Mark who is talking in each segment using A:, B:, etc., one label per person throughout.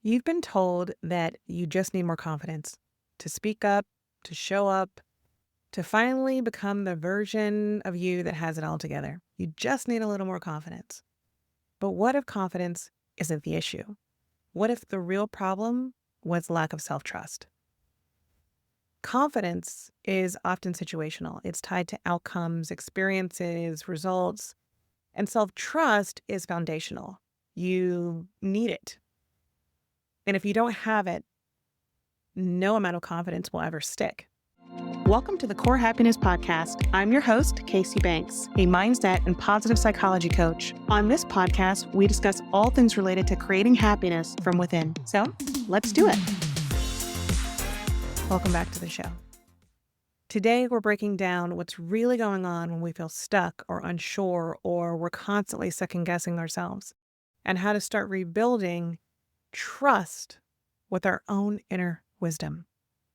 A: You've been told that you just need more confidence to speak up, to show up, to finally become the version of you that has it all together. You just need a little more confidence. But what if confidence isn't the issue? What if the real problem was lack of self trust? Confidence is often situational, it's tied to outcomes, experiences, results, and self trust is foundational. You need it. And if you don't have it, no amount of confidence will ever stick. Welcome to the Core Happiness Podcast. I'm your host, Casey Banks, a mindset and positive psychology coach. On this podcast, we discuss all things related to creating happiness from within. So let's do it. Welcome back to the show. Today, we're breaking down what's really going on when we feel stuck or unsure, or we're constantly second guessing ourselves, and how to start rebuilding trust with our own inner wisdom.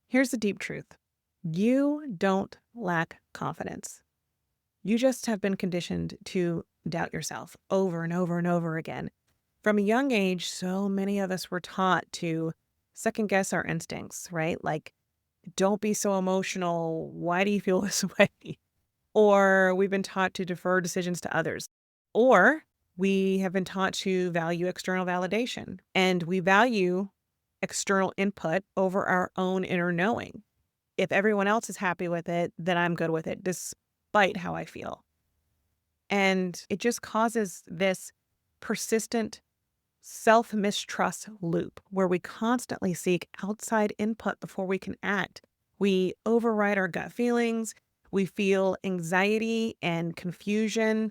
A: Here's the deep truth. You don't lack confidence. You just have been conditioned to doubt yourself over and over and over again. From a young age, so many of us were taught to second guess our instincts, right? Like, don't be so emotional. Why do you feel this way? Or we've been taught to defer decisions to others. Or we have been taught to value external validation, and we value external input over our own inner knowing. If everyone else is happy with it, then I'm good with it, despite how I feel. And it just causes this persistent self-mistrust loop where we constantly seek outside input before we can act. We override our gut feelings. We feel anxiety and confusion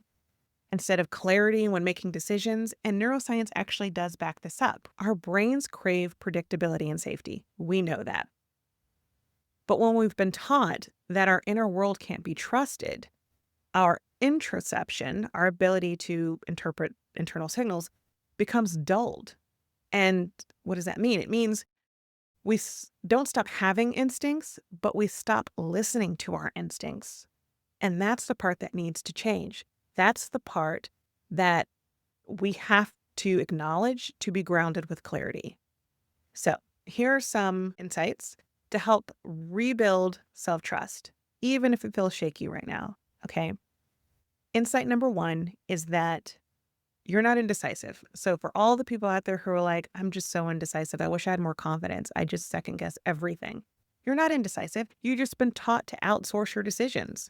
A: instead of clarity when making decisions. And neuroscience actually does back this up. Our brains crave predictability and safety. We know that. But when we've been taught that our inner world can't be trusted, our interoception, our ability to interpret internal signals, becomes dulled. And what does that mean? It means we don't stop having instincts, but we stop listening to our instincts. And that's the part that needs to change. That's the part that we have to acknowledge to be grounded with clarity. So here are some insights to help rebuild self-trust, even if it feels shaky right now, okay? Insight number one is that you're not indecisive. So for all the people out there who are like, I'm just so indecisive, I wish I had more confidence, I just second guess everything. You're not indecisive. You've just been taught to outsource your decisions.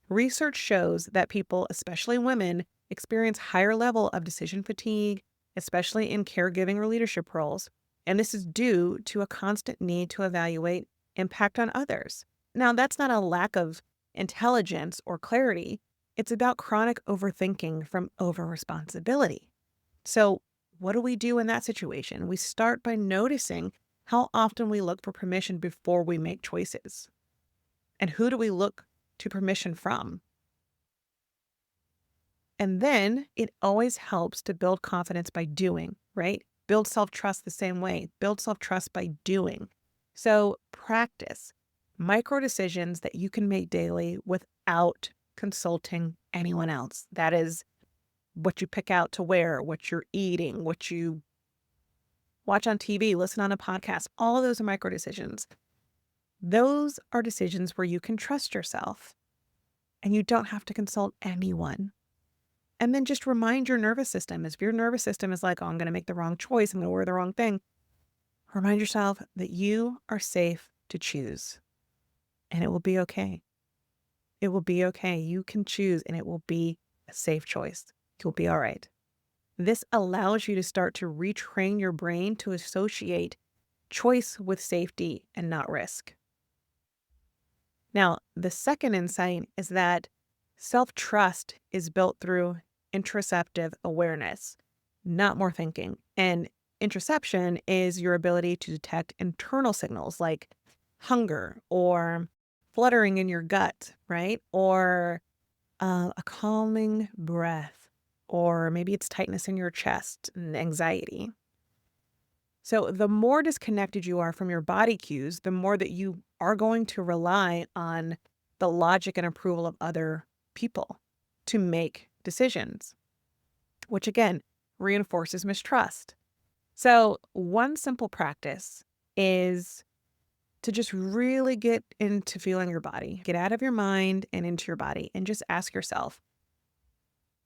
A: Research shows that people, especially women, experience higher level of decision fatigue, especially in caregiving or leadership roles. And this is due to a constant need to evaluate impact on others. Now, that's not a lack of intelligence or clarity. It's about chronic overthinking from over-responsibility. So what do we do in that situation? We start by noticing how often we look for permission before we make choices. And who do we look to permission from? And then it always helps to build confidence by doing, right? Build self-trust the same way. Build self-trust by doing. So practice micro decisions that you can make daily without consulting anyone else. That is what you pick out to wear, what you're eating, what you watch on TV, listen on a podcast. All of those are micro decisions. Those are decisions where you can trust yourself and you don't have to consult anyone. And then just remind your nervous system. If your nervous system is like, oh, I'm going to make the wrong choice, I'm going to wear the wrong thing, remind yourself that you are safe to choose and it will be okay. It will be okay. You can choose and it will be a safe choice. You'll be all right. This allows you to start to retrain your brain to associate choice with safety and not risk. Now, the second insight is that self-trust is built through interoceptive awareness, not more thinking. And interoception is your ability to detect internal signals like hunger or fluttering in your gut, right? Or a calming breath, or maybe it's tightness in your chest and anxiety. So the more disconnected you are from your body cues, the more that you are going to rely on the logic and approval of other people to make decisions, which again reinforces mistrust. So, one simple practice is to just really get into feeling your body. Get out of your mind and into your body and just ask yourself,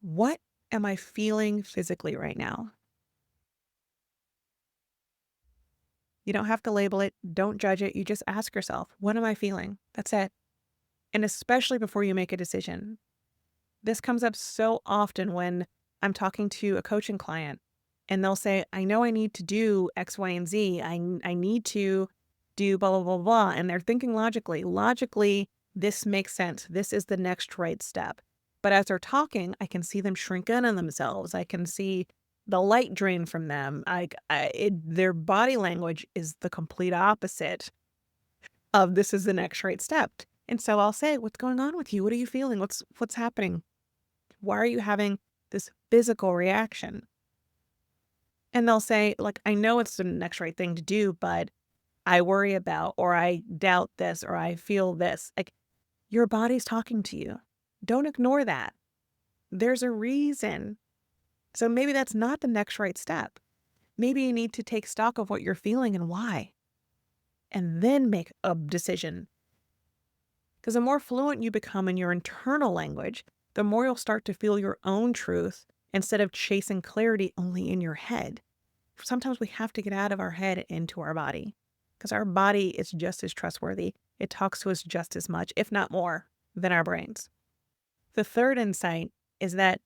A: what am I feeling physically right now? You don't have to label it, don't judge it. You just ask yourself, what am I feeling? That's it. And especially before you make a decision. This comes up so often when I'm talking to a coaching client and they'll say, I know I need to do X, Y, and Z. I need to do blah, blah, blah, blah. And they're thinking logically. Logically, this makes sense. This is the next right step. But as they're talking, I can see them shrink in on themselves. I can see the light drain from them. Their body language is the complete opposite of this is the next right step. And so I'll say, what's going on with you? What are you feeling? What's happening? Why are you having this physical reaction? And they'll say, like, I know it's the next right thing to do, but I worry about, or I doubt this, or I feel this. Like, your body's talking to you. Don't ignore that. There's a reason. So maybe that's not the next right step. Maybe you need to take stock of what you're feeling and why, and then make a decision. Because the more fluent you become in your internal language, the more you'll start to feel your own truth instead of chasing clarity only in your head. Sometimes we have to get out of our head and into our body because our body is just as trustworthy. It talks to us just as much, if not more, than our brains. The third insight is that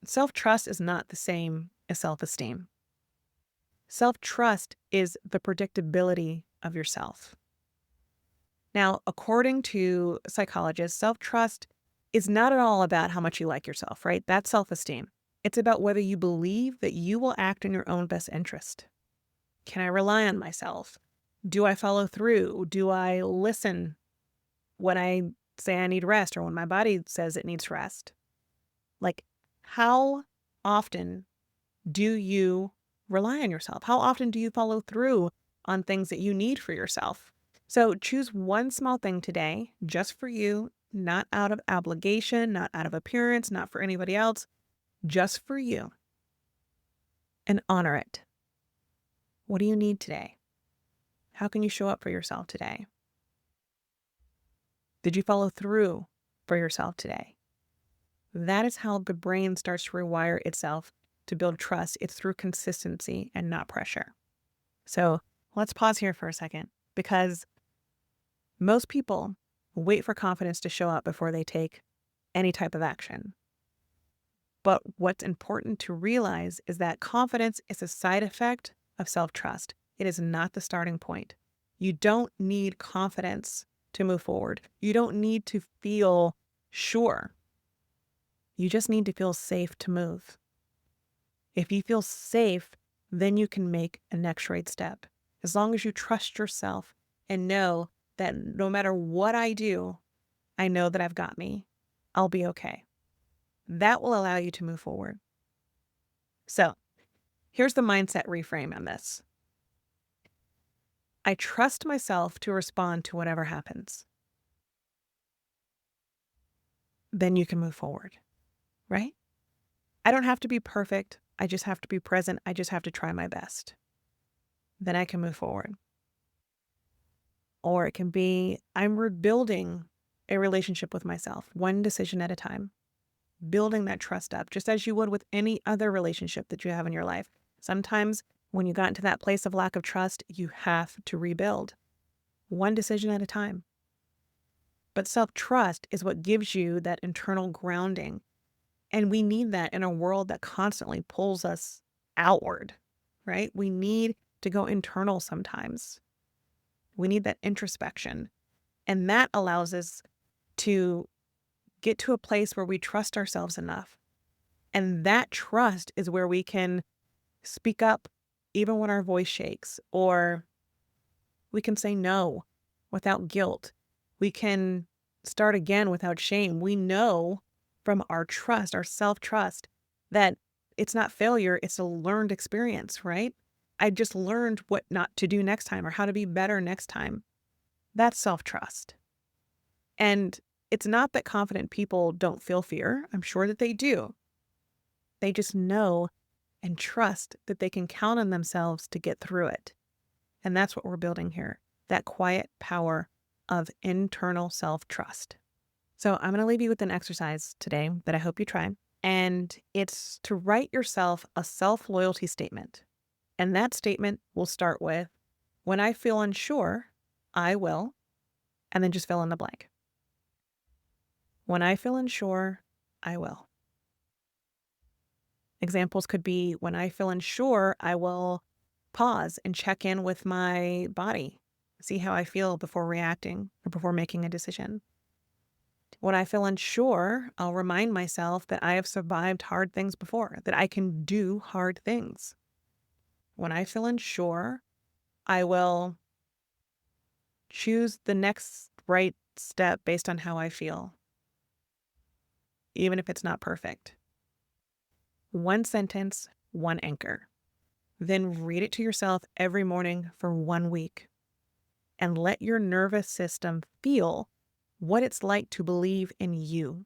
A: self-trust is not the same as self-esteem. Self-trust is the predictability of yourself. Now, according to psychologists, self-trust is not at all about how much you like yourself, right? That's self-esteem. It's about whether you believe that you will act in your own best interest. Can I rely on myself? Do I follow through? Do I listen when I say I need rest or when my body says it needs rest? Like, how often do you rely on yourself? How often do you follow through on things that you need for yourself? So choose one small thing today, just for you, not out of obligation, not out of appearance, not for anybody else, just for you, and honor it. What do you need today? How can you show up for yourself today? Did you follow through for yourself today? That is how the brain starts to rewire itself to build trust. It's through consistency and not pressure. So let's pause here for a second, because most people wait for confidence to show up before they take any type of action. But what's important to realize is that confidence is a side effect of self-trust. It is not the starting point. You don't need confidence to move forward. You don't need to feel sure. You just need to feel safe to move. If you feel safe, then you can make a next right step. As long as you trust yourself and know that no matter what I do, I know that I've got me. I'll be okay. That will allow you to move forward. So here's the mindset reframe on this. I trust myself to respond to whatever happens. Then you can move forward, right? I don't have to be perfect. I just have to be present. I just have to try my best. Then I can move forward. Or it can be, I'm rebuilding a relationship with myself, one decision at a time, building that trust up, just as you would with any other relationship that you have in your life. Sometimes when you got into that place of lack of trust, you have to rebuild, one decision at a time. But self-trust is what gives you that internal grounding. And we need that in a world that constantly pulls us outward, right? We need to go internal sometimes. We need that introspection. And that allows us to get to a place where we trust ourselves enough. And that trust is where we can speak up even when our voice shakes, or we can say no without guilt. We can start again without shame. We know from our trust, our self-trust, that it's not failure, it's a learned experience, right? I just learned what not to do next time or how to be better next time. That's self-trust. And it's not that confident people don't feel fear. I'm sure that they do. They just know and trust that they can count on themselves to get through it. And that's what we're building here, that quiet power of internal self-trust. So I'm going to leave you with an exercise today that I hope you try. And it's to write yourself a self-loyalty statement. And that statement will start with, when I feel unsure, I will, and then just fill in the blank. When I feel unsure, I will. Examples could be, when I feel unsure, I will pause and check in with my body, see how I feel before reacting or before making a decision. When I feel unsure, I'll remind myself that I have survived hard things before, that I can do hard things. When I feel unsure, I will choose the next right step based on how I feel, even if it's not perfect. One sentence, one anchor. Then read it to yourself every morning for 1 week and let your nervous system feel what it's like to believe in you.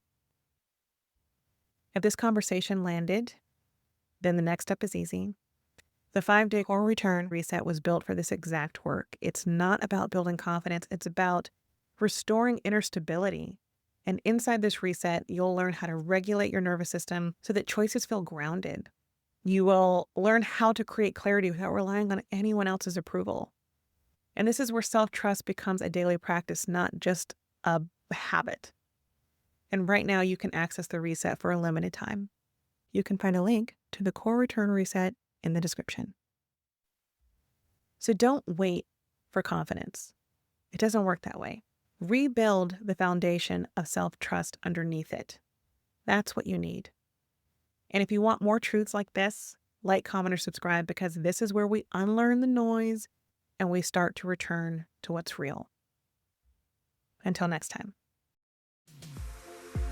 A: If this conversation landed, then the next step is easy. The 5-day core return reset was built for this exact work. It's not about building confidence. It's about restoring inner stability. And inside this reset, you'll learn how to regulate your nervous system so that choices feel grounded. You will learn how to create clarity without relying on anyone else's approval. And this is where self-trust becomes a daily practice, not just a habit. And right now you can access the reset for a limited time. You can find a link to the core return reset in the description. So don't wait for confidence. It doesn't work that way. Rebuild the foundation of self-trust underneath it. That's what you need. And if you want more truths like this, like, comment, or subscribe, because this is where we unlearn the noise and we start to return to what's real. Until next time.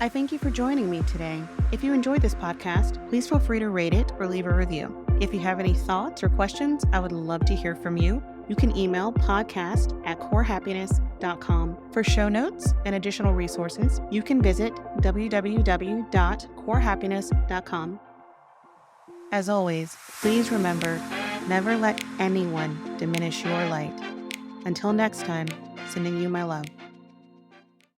A: I thank you for joining me today. If you enjoyed this podcast, please feel free to rate it or leave a review. If you have any thoughts or questions, I would love to hear from you. You can email podcast@corehappiness.com. For show notes and additional resources, you can visit www.corehappiness.com. As always, please remember, never let anyone diminish your light. Until next time, sending you my love.